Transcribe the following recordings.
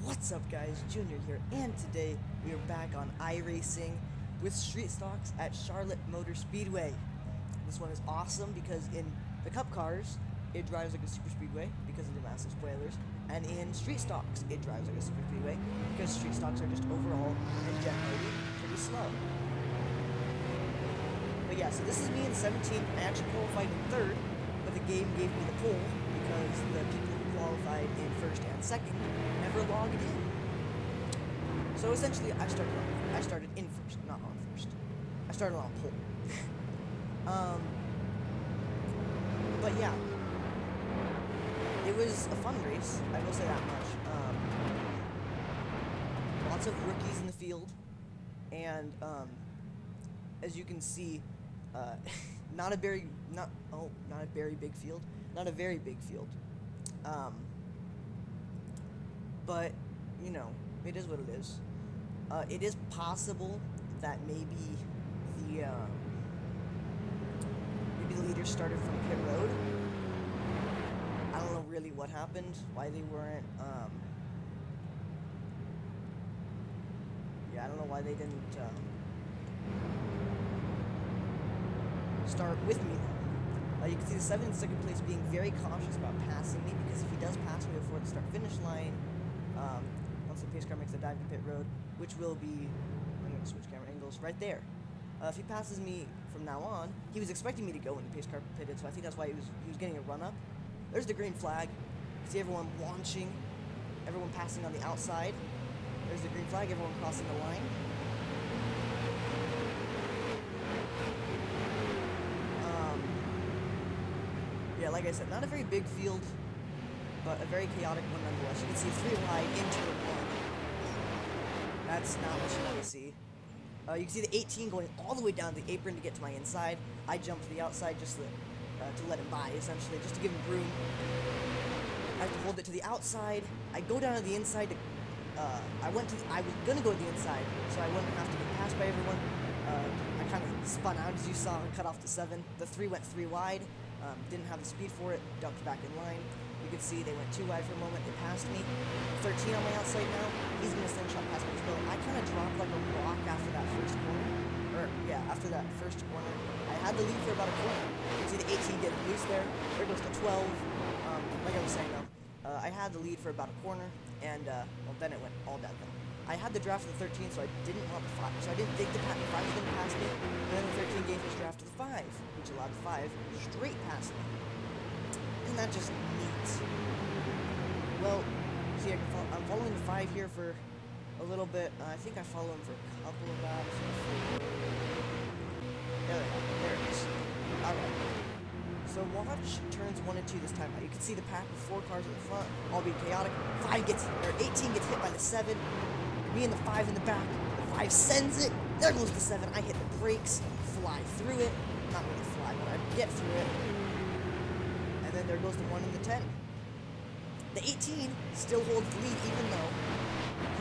What's up guys, Junior here, and today we are back on iRacing with Street Stocks at Charlotte Motor Speedway. This one is awesome because in the Cup cars, it drives like a super speedway because of the massive spoilers, and in Street Stocks, it drives like a super speedway because Street Stocks are just overall and generally pretty slow. But yeah, so this is me in 17th. I actually qualified in 3rd, but the game gave me the pole because the people who qualified in 1st and 2nd never logged in. So essentially, I started in 1st, not on 1st. I started on pole. But yeah, it was a fun race. I will say that much. Lots of rookies in the field, and as you can see, not a very big field, not a very big field. But you know, it is what it is. It is possible that maybe the leaders started from pit road. I don't know really what happened, why they weren't. Yeah, I don't know why they didn't start with me. You can see the 7th and 2nd place being very cautious about passing me, because if he does pass me before the start-finish line, once the pace car makes the dive to pit road, which will be, I'm going to switch camera angles, right there. If he passes me from now on, he was expecting me to go when the pace car pitted, so I think that's why he was getting a run-up. There's the green flag. You see everyone launching, everyone passing on the outside. There's the green flag, everyone crossing the line. Yeah, like I said, not a very big field, but a very chaotic one nonetheless. You can see 3 wide into the 1. That's not what you want to see. You can see the 18 going all the way down the apron to get to my inside. I jumped to the outside just to let him by, essentially, just to give him room. I have to hold it to the outside. I go down to the inside to, I was gonna go to the inside, so I wouldn't have to get passed by everyone. I kind of spun out, as you saw, and cut off the 7. The 3 went 3 wide. Didn't have the speed for it, ducked back in line. You can see they went 2 wide for a moment, they passed me. 13 on my outside now, he's gonna slingshot past me as well. I kind of dropped like a rock after that first corner. After that first corner. I had the lead for about a corner. You can see the 18 did loose there. There goes to 12. Like I was saying though, I had the lead for about a corner, and well, then it went all downhill. I had the draft of the 13, so I didn't want the 5, so I didn't think the 5 was going to pass me, and then the 13 gave his draft to the 5, which allowed the 5 straight past me. Isn't that just neat? Well, see, I'm following the 5 here for a little bit. I think I follow him for a couple of laps. There it is. Alright. So watch turns 1 and 2 this time. You can see the pack with 4 cars in the front, all being chaotic. 18 gets hit by the 7. Me and the 5 in the back. The 5 sends it. There goes the 7. I hit the brakes, fly through it. Not really fly, but I get through it. And then there goes the 1 and the 10. The 18 still holds the lead, even though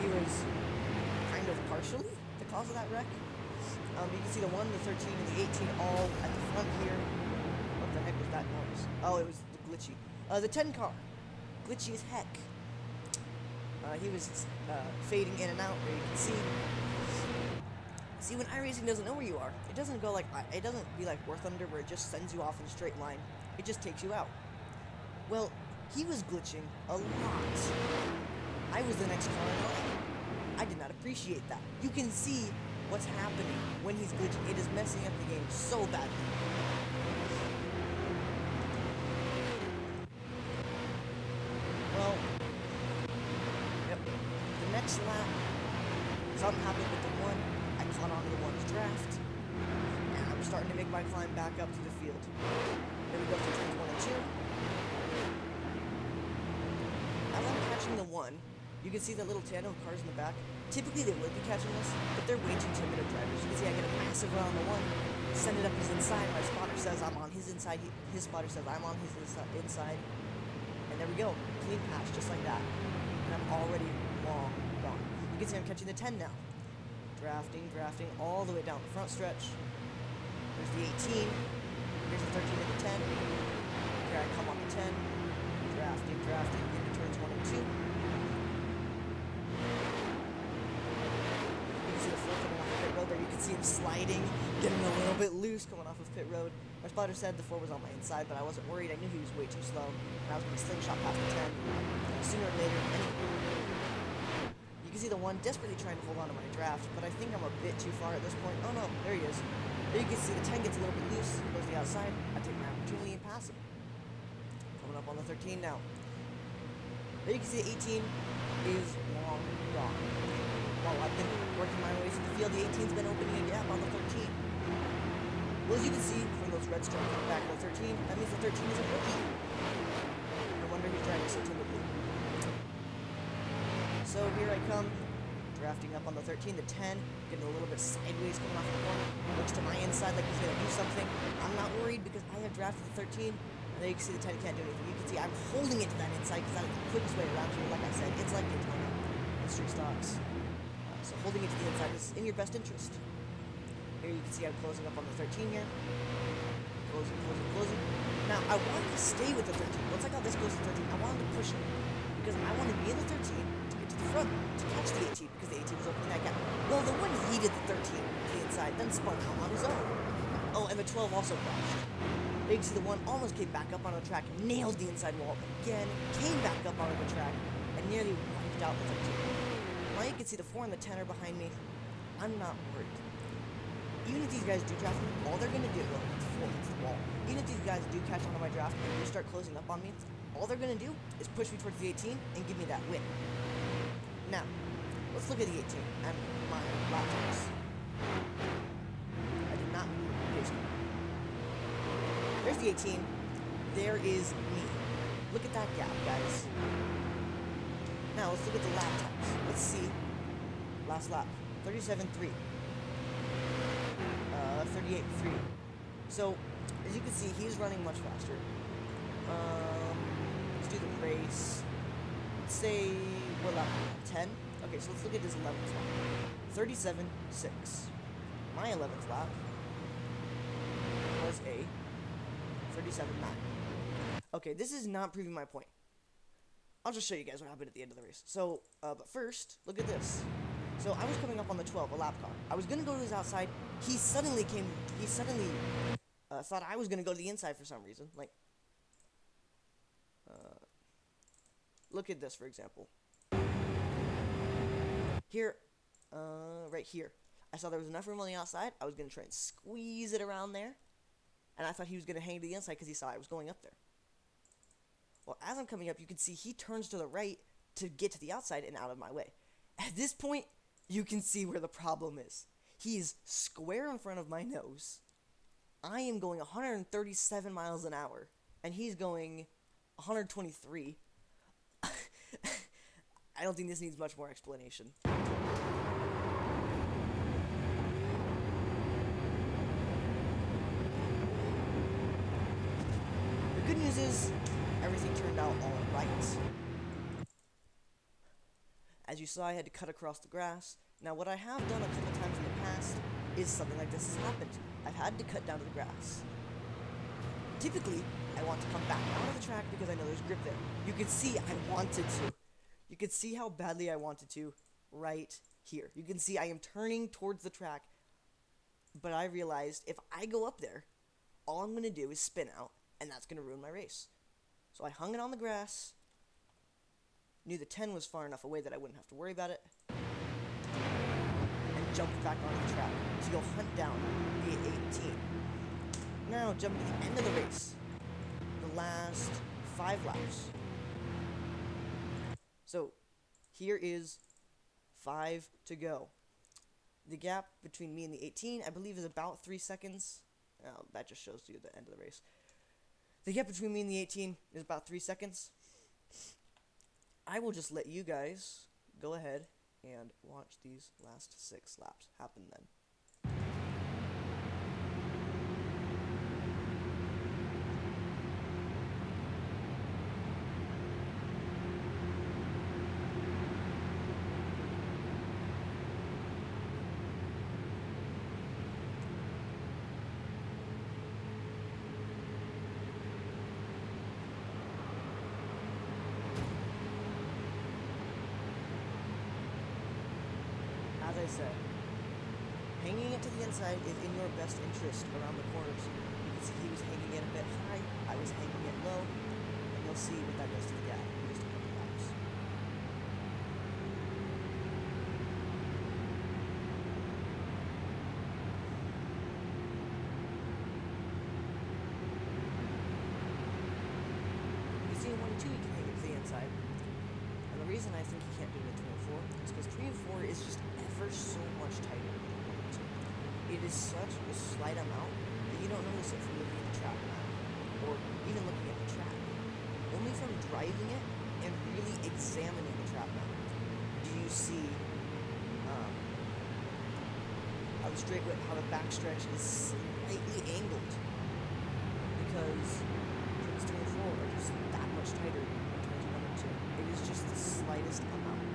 he was kind of partially the cause of that wreck. You can see the 1, the 13, and the 18 all at the front here. What the heck was that noise? Oh, it was the glitchy. The 10 car. Glitchy as heck. He was fading in and out, where you can see. See, when iRacing doesn't know where you are, it doesn't go like, it doesn't be like War Thunder, where it just sends you off in a straight line. It just takes you out. Well, he was glitching a lot. I was the next car in line. I did not appreciate that. You can see what's happening when he's glitching. It is messing up the game so badly. Well, yep. The next lap, something happened with the 1. I caught on to the 1's draft, and I'm starting to make my climb back up to the field. Here we go for turns 1 and 2. As I'm catching the 1, you can see that little tandem of cars in the back. Typically they would be catching this, but they're way too timid of drivers. You can see I get a massive run on the 1, send it up his inside. My spotter says I'm on his inside. His spotter says I'm on his inside. And there we go. Clean pass, just like that. And I'm already long gone. You can see I'm catching the 10 now. Drafting all the way down the front stretch. There's the 18. Here's the 13 and the 10. Here I come on the 10. Drafting into turns 1 and 2. can see him sliding, getting a little bit loose coming off of pit road. My spotter said the 4 was on my inside, but I wasn't worried. I knew he was way too slow, and I was going to slingshot past the 10. Sooner or later, you can see the 1 desperately trying to hold on to my draft, but I think I'm a bit too far at this point. Oh no, there he is. There you can see the 10 gets a little bit loose, goes to the outside. I take my opportunity and pass him. Coming up on the 13 now. There you can see the 18 is long gone. While I've been working my way through the field, the 18's been opening a gap on the 13. Well, as you can see from those red stripes on the back of the 13, that means the 13 is a rookie. No wonder he's driving so timidly. So here I come, drafting up on the 13, the 10, getting a little bit sideways coming off the corner. Looks to my inside like he's going to do something. I'm not worried because I have drafted the 13. And there you can see the 10 can't do anything. You can see I'm holding it to that inside because that is the quickest way around here. Like I said, it's like Daytona in street stocks. So holding it to the inside is in your best interest. Here you can see I'm closing up on the 13 here. Closing, closing, closing. Now, I wanted to stay with the 13. Once I got this close to 13, I wanted to push it. Because I wanted to be in the 13 to get to the front, to catch the 18, because the 18 was opening that gap. Well, the one yeeted the 13 to the inside, then spun out on his own. Oh, and the 12 also crashed. There you can see the 1 almost came back up onto the track, nailed the inside wall again, came back up onto the track, and nearly wiped out the 13. Now you can see the 4 and the 10 are behind me. I'm not worried. Even if these guys do draft me, all they're going to do, well, it's 4, it's the wall. Even if these guys do catch onto my draft and do start closing up on me, all they're going to do is push me towards the 18 and give me that win. Now, let's look at the 18 and my laptops. I did not paste it. There's the 18. There is me. Look at that gap, guys. Now, let's look at the lap times. Let's see. Last lap. 37.3. 38.3. So, as you can see, he's running much faster. Let's do the race. Let's say, what lap? 10? Okay, so let's look at his 11th lap. 37.6. My 11th lap was a 37.9. Okay, this is not proving my point. I'll just show you guys what happened at the end of the race. So, but first, look at this. So, I was coming up on the 12, a lap car. I was going to go to his outside. He suddenly thought I was going to go to the inside for some reason. Like, look at this, for example. Here, right here. I saw there was enough room on the outside. I was going to try and squeeze it around there. And I thought he was going to hang to the inside because he saw I was going up there. Well, as I'm coming up, you can see he turns to the right to get to the outside and out of my way. At this point, you can see where the problem is. He's square in front of my nose. I am going 137 miles an hour, and he's going 123. I don't think this needs much more explanation. The good news is, everything turned out all right. As you saw, I had to cut across the grass. Now, what I have done a couple times in the past is something like this has happened. I've had to cut down to the grass. Typically, I want to come back out of the track because I know there's grip there. You can see I wanted to. You can see how badly I wanted to right here. You can see I am turning towards the track, but I realized if I go up there, all I'm going to do is spin out, and that's going to ruin my race. So I hung it on the grass, knew the 10 was far enough away that I wouldn't have to worry about it, and jumped back onto the track to go hunt down the 18. Now, jump to the end of the race, the last 5 laps. So, here is 5 to go. The gap between me and the 18, I believe, is about 3 seconds. Oh, that just shows you the end of the race. The gap between me and the 18 is about 3 seconds. I will just let you guys go ahead and watch these last 6 laps happen then. As I said, Hanging it to the inside is in your best interest around the corners. You can see he was hanging it a bit high, I was hanging it low, and you'll see what that does to the gap in just a couple laps. You see in 1 and 2 you can hang it to the inside. And the reason I think you can't do it in 3 and 4 is because 3 and 4 is just ever so much tighter than 1 and 2. It is such a slight amount that you don't notice it from looking at the track map, or even looking at the track. Only from driving it and really examining the track map do you see how the backstretch is slightly angled, because turns 3 and 4 are just that much tighter than turns 1 and 2. It is just the slightest amount.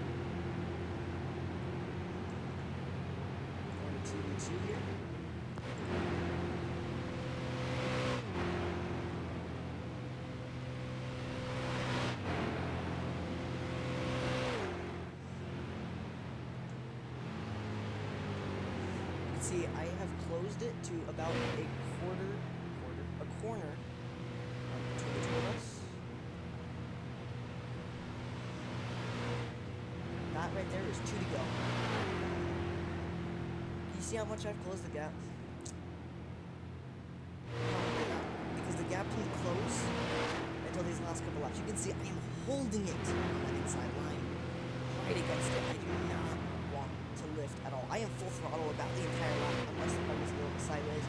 Going to 2 here. See, I have closed it to about a corner between the two of us. That right there is 2 to go. You see how much I've closed the gap? Because the gap didn't close until these last couple laps. You can see I am holding it on that inside line, right against it. I do not want to lift at all. I am full throttle about the entire lap, unless the car is a little bit sideways.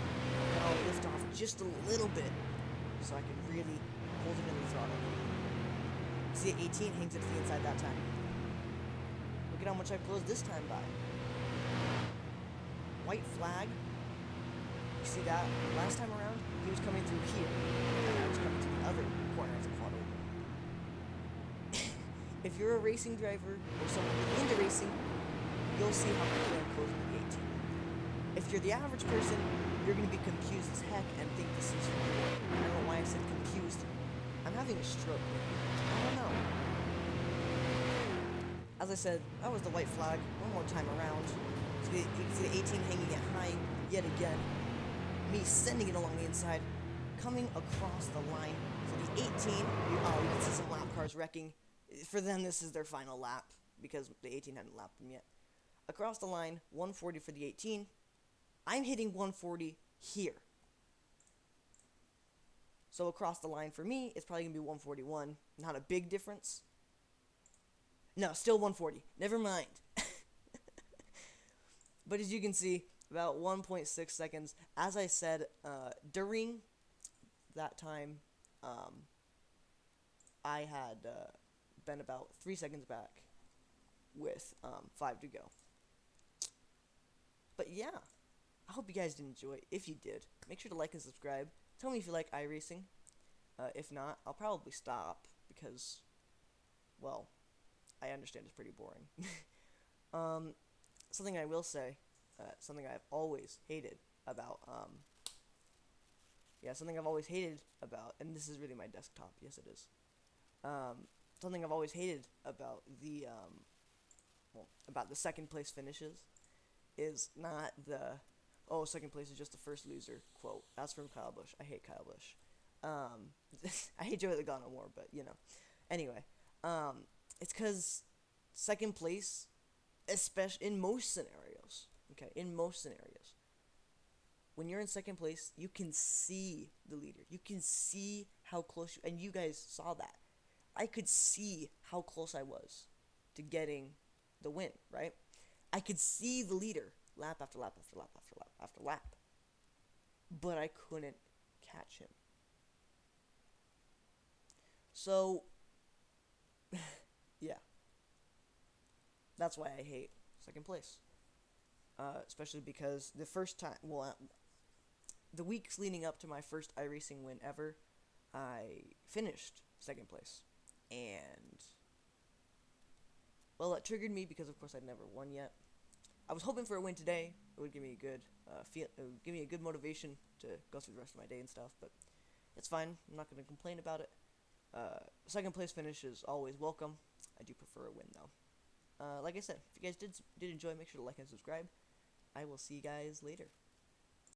And I'll lift off just a little bit, so I can really hold it in the throttle. See, 18 hangs it to the inside that time. Look at how much I've closed this time by. White flag. You see that? Last time around, he was coming through here, and I was coming to the other corner as a quad over. If you're a racing driver or someone into racing, you'll see how quickly I'm closing the 18. If you're the average person, you're going to be confused as heck and think this is funny. I don't know why I said confused. I'm having a stroke. I don't know. As I said, that was the white flag. One more time around. So you can see the 18 hanging it high yet again. Me sending it along the inside, coming across the line for the 18. You can see some lap cars wrecking. For them, this is their final lap because the 18 hadn't lapped them yet. Across the line, 140 for the 18. I'm hitting 140 here. So across the line for me, it's probably going to be 141. Not a big difference. No, still 140. Never mind. But as you can see, about 1.6 seconds. As I said, during that time, I had been about 3 seconds back with 5 to go. But yeah, I hope you guys did enjoy. If you did, make sure to like and subscribe. Tell me if you like iRacing. If not, I'll probably stop because, well, I understand it's pretty boring. Something I will say, something I've always hated about, and this is really my desktop, yes it is, something I've always hated about about the second place finishes is not the, oh, second place is just the first loser quote. That's from Kyle Busch. I hate Kyle Busch. I hate Joey Logano more, but, you know. Anyway, it's because second place, especially in most scenarios, when you're in second place, you can see the leader. You can see how close and you guys saw that. I could see how close I was to getting the win, right? I could see the leader lap after lap after lap after lap after lap. But I couldn't catch him. So, yeah. That's why I hate second place. Especially because the first time, the weeks leading up to my first iRacing win ever, I finished second place. And, well, that triggered me because, of course, I'd never won yet. I was hoping for a win today. It would give me a good it would give me a good motivation to go through the rest of my day and stuff. But it's fine. I'm not going to complain about it. Second place finish is always welcome. I do prefer a win though. Like I said, if you guys did enjoy, make sure to like and subscribe. I will see you guys later.